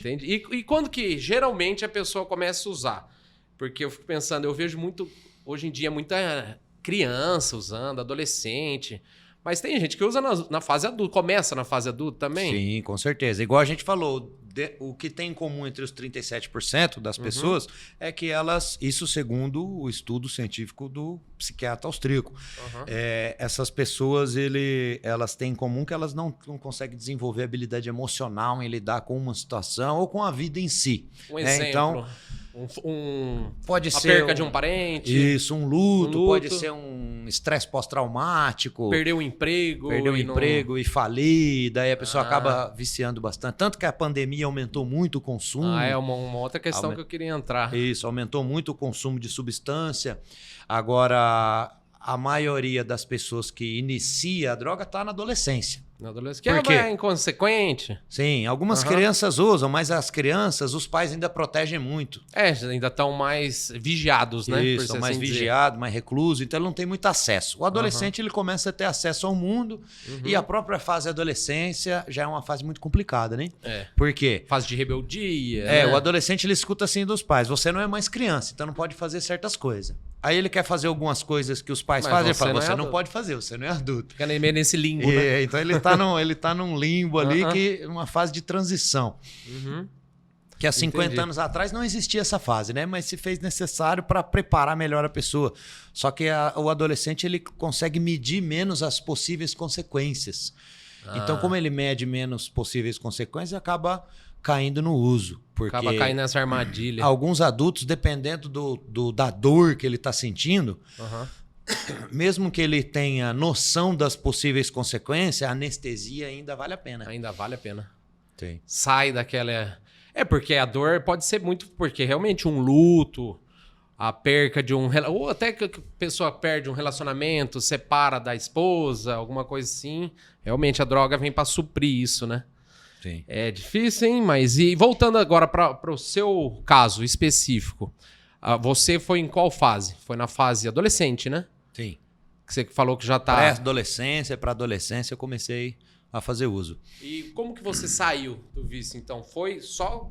Entendi. E quando que geralmente a pessoa começa a usar? Porque eu fico pensando, eu vejo muito, hoje em dia, muita criança usando, adolescente. Mas tem gente que usa na fase adulta, começa na fase adulta também? Sim, com certeza. Igual a gente falou, o que tem em comum entre os 37% das pessoas é que elas, isso segundo o estudo científico do psiquiatra austríaco, essas pessoas elas têm em comum que elas não conseguem desenvolver habilidade emocional em lidar com uma situação ou com a vida em si. Um exemplo. Então, pode ser perca de um parente. Isso, um luto, pode ser um estresse pós-traumático. Perdeu o emprego. E falir, daí a pessoa acaba viciando bastante. Tanto que a pandemia aumentou muito o consumo. É uma outra questão que eu queria entrar. Isso, aumentou muito o consumo de substância. Agora, a maioria das pessoas que inicia a droga está na adolescência. Na adolescência. Que é inconsequente. Sim, algumas crianças usam, mas as crianças, os pais ainda protegem muito. Ainda estão mais vigiados, né? Isso, estão mais vigiados, mais reclusos, então ele não tem muito acesso. O adolescente ele começa a ter acesso ao mundo e a própria fase da adolescência já é uma fase muito complicada, né? Por quê? Fase de rebeldia. Né? O adolescente ele escuta assim dos pais, você não é mais criança, então não pode fazer certas coisas. Aí ele quer fazer algumas coisas que os pais fazem, ele fala, você não pode fazer, você não é adulto. Fica meio nesse limbo, né? Então ele tá num limbo ali, que é uma fase de transição. Que há 50 anos atrás não existia essa fase, né? Mas se fez necessário para preparar melhor a pessoa. Só que o adolescente ele consegue medir menos as possíveis consequências. Então, como ele mede menos possíveis consequências, acaba caindo no uso. Porque acaba caindo nessa armadilha. Alguns adultos, dependendo da dor que ele está sentindo, mesmo que ele tenha noção das possíveis consequências, a anestesia ainda vale a pena. Ainda vale a pena. Sim. Sai daquela... porque a dor pode ser muito... Porque realmente um luto, a perca de um... Ou até que a pessoa perde um relacionamento, separa da esposa, alguma coisa assim. Realmente a droga vem para suprir isso, né? Sim. É difícil, hein? Mas e voltando agora para o seu caso específico, você foi em qual fase? Foi na fase adolescente, né? Sim. Que você falou que já tá... Pré-adolescência, para adolescência, eu comecei a fazer uso. E como que você saiu do vício, então? Foi só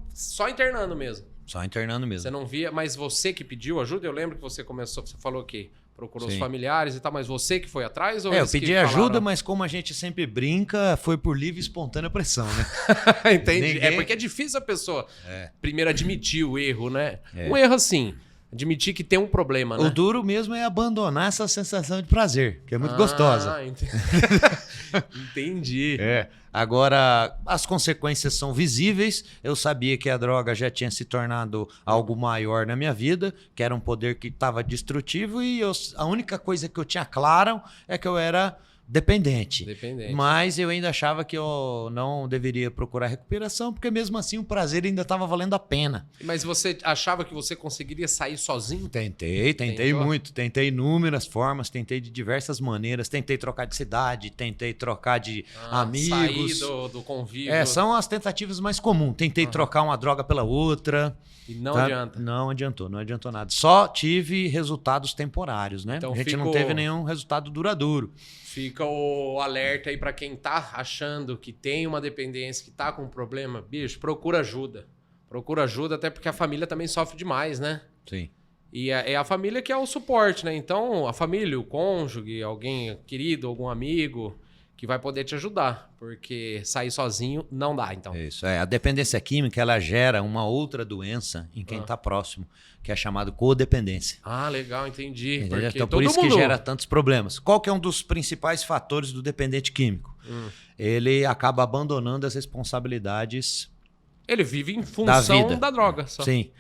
internando mesmo? Só internando mesmo. Você não via, mas você que pediu ajuda? Eu lembro que você começou, você falou que procurou os Sim. familiares e tal, mas você que foi atrás? Ou eu pedi ajuda, mas como a gente sempre brinca, foi por livre e espontânea pressão, né? Entendi. Porque é difícil a pessoa primeiro admitir o erro, né? Um erro assim, admitir que tem um problema, né? O duro mesmo é abandonar essa sensação de prazer, que é muito gostosa. Entendi. Agora, as consequências são visíveis. Eu sabia que a droga já tinha se tornado algo maior na minha vida, que era um poder que estava destrutivo, e a única coisa que eu tinha claro é que eu era dependente. Mas eu ainda achava que eu não deveria procurar recuperação, porque mesmo assim o prazer ainda estava valendo a pena. Mas você achava que você conseguiria sair sozinho? Tentei muito. Tentei inúmeras formas, tentei de diversas maneiras. Tentei trocar de cidade, tentei trocar de amigos. Sair do convívio. São as tentativas mais comuns. Tentei trocar uma droga pela outra. E não adianta. Não adiantou nada. Só tive resultados temporários, né? Então, a gente não teve nenhum resultado duradouro. Fica o alerta aí para quem tá achando que tem uma dependência, que tá com um problema. Bicho, procura ajuda. Procura ajuda, até porque a família também sofre demais, né? Sim. E é a família que é o suporte, né? Então, a família, o cônjuge, alguém querido, algum amigo que vai poder te ajudar. Porque sair sozinho não dá, então. Isso. A dependência química, ela gera uma outra doença em quem está próximo, que é chamado codependência. Legal, entendi. Então, por isso que gera tantos problemas. Qual que é um dos principais fatores do dependente químico? Ele acaba abandonando as responsabilidades. Ele vive em função da droga. Só. Sim.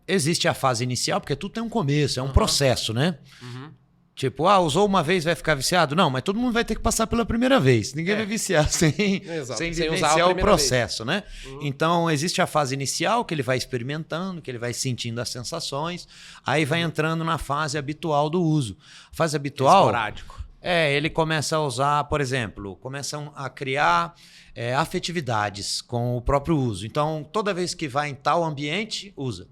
Existe a fase inicial, porque tudo tem um começo, é um processo, né? Tipo, usou uma vez, vai ficar viciado? Não, mas todo mundo vai ter que passar pela primeira vez. Ninguém vai viciar sem vivenciar o processo, né? Então, existe a fase inicial, que ele vai experimentando, que ele vai sentindo as sensações. Aí vai entrando na fase habitual do uso. A fase habitual... Esporádico. Ele começa a usar, por exemplo, começam a criar afetividades com o próprio uso. Então, toda vez que vai em tal ambiente, usa.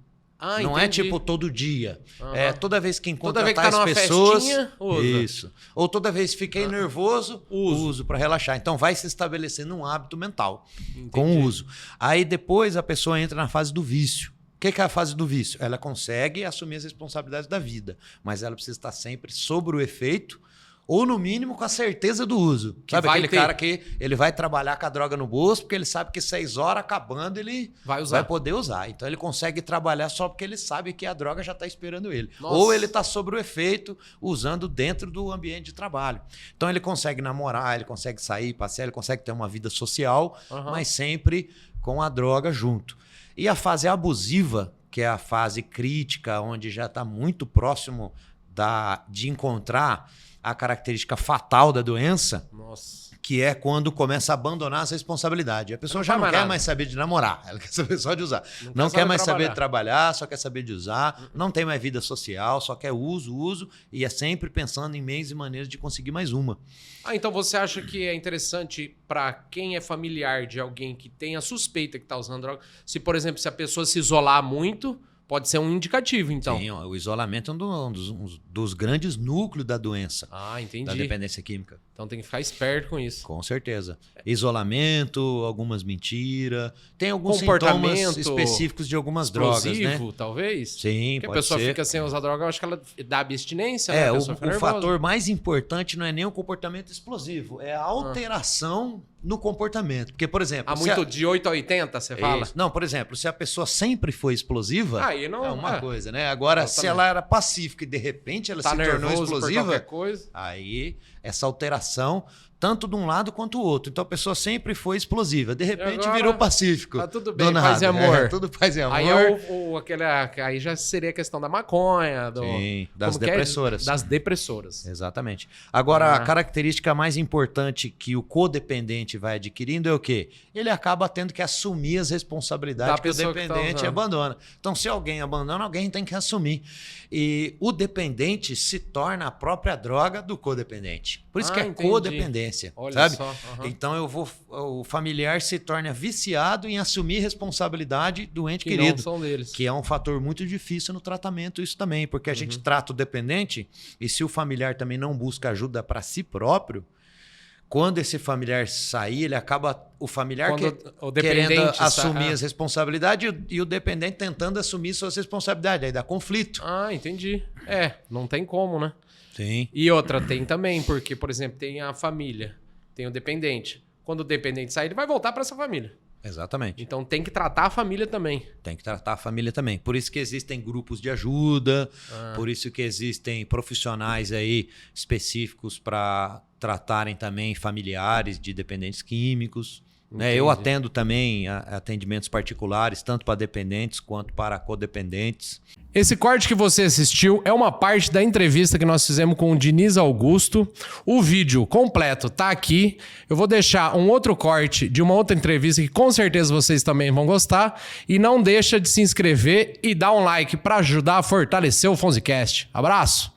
Não é tipo todo dia. É toda vez que encontra toda vez que tais tá numa pessoas. Festinha, usa. Isso. Ou toda vez que fiquei nervoso, uso para relaxar. Então vai se estabelecendo um hábito mental com o uso. Aí depois a pessoa entra na fase do vício. O que é a fase do vício? Ela consegue assumir as responsabilidades da vida, mas ela precisa estar sempre sob o efeito ou, no mínimo, com a certeza do uso. Sabe aquele cara que ele vai trabalhar com a droga no bolso porque ele sabe que 6 horas acabando ele vai poder usar. Então ele consegue trabalhar só porque ele sabe que a droga já está esperando ele. Nossa. Ou ele está sob o efeito usando dentro do ambiente de trabalho. Então ele consegue namorar, ele consegue sair, passear, ele consegue ter uma vida social, mas sempre com a droga junto. E a fase abusiva, que é a fase crítica, onde já está muito próximo de encontrar a característica fatal da doença, que é quando começa a abandonar as responsabilidades. A pessoa já não quer mais saber de namorar, ela quer saber só de usar. Não quer mais saber de trabalhar, só quer saber de usar, não tem mais vida social, só quer uso, e é sempre pensando em meios e maneiras de conseguir mais uma. Então você acha que é interessante para quem é familiar de alguém que tem a suspeita que está usando droga, se, por exemplo, se a pessoa se isolar muito, pode ser um indicativo, então. Sim, o isolamento é um dos grandes núcleos da doença. Entendi. Da dependência química. Então tem que ficar esperto com isso. Com certeza. Isolamento, algumas mentiras. Tem alguns sintomas específicos de algumas drogas, né? Explosivo, talvez? Sim, porque a pessoa fica sem usar droga, eu acho que ela dá abstinência, né? O fator mais importante não é nem o comportamento explosivo, é a alteração no comportamento. Porque, por exemplo... de 8 a 80, você fala? Não, por exemplo, se a pessoa sempre foi explosiva, aí não, é uma coisa, né? Agora, se ela era pacífica e de repente ela se tornou explosiva, aí essa alteração, tanto de um lado quanto do outro. Então a pessoa sempre foi explosiva, de repente virou pacífico. Tá tudo bem, paz e amor. Tudo paz e amor. Aí já seria a questão da maconha, das depressoras. Das depressoras. Exatamente. Agora, a característica mais importante que o codependente vai adquirindo é o quê? Ele acaba tendo que assumir as responsabilidades que o dependente abandona. Então, se alguém abandona, alguém tem que assumir. E o dependente se torna a própria droga do codependente. Por isso que é codependência. Olha sabe? Só. Então o familiar se torna viciado em assumir responsabilidade do ente querido. Não são deles. Que é um fator muito difícil no tratamento, isso também. Porque a gente trata o dependente e se o familiar também não busca ajuda para si próprio, quando esse familiar sair, ele acaba... O familiar querendo assumir as responsabilidades e o dependente tentando assumir suas responsabilidades. Aí dá conflito. Entendi. Não tem como, né? Sim. E outra, tem também, porque, por exemplo, tem a família, tem o dependente. Quando o dependente sair, ele vai voltar para essa família. Exatamente. Então tem que tratar a família também. Tem que tratar a família também. Por isso que existem grupos de ajuda, por isso que existem profissionais aí específicos para tratarem também familiares de dependentes químicos. Eu atendo também atendimentos particulares, tanto para dependentes quanto para codependentes. Esse corte que você assistiu é uma parte da entrevista que nós fizemos com o Diniz Augusto. O vídeo completo tá aqui. Eu vou deixar um outro corte de uma outra entrevista que com certeza vocês também vão gostar. E não deixa de se inscrever e dar um like para ajudar a fortalecer o Fonzicast. Abraço!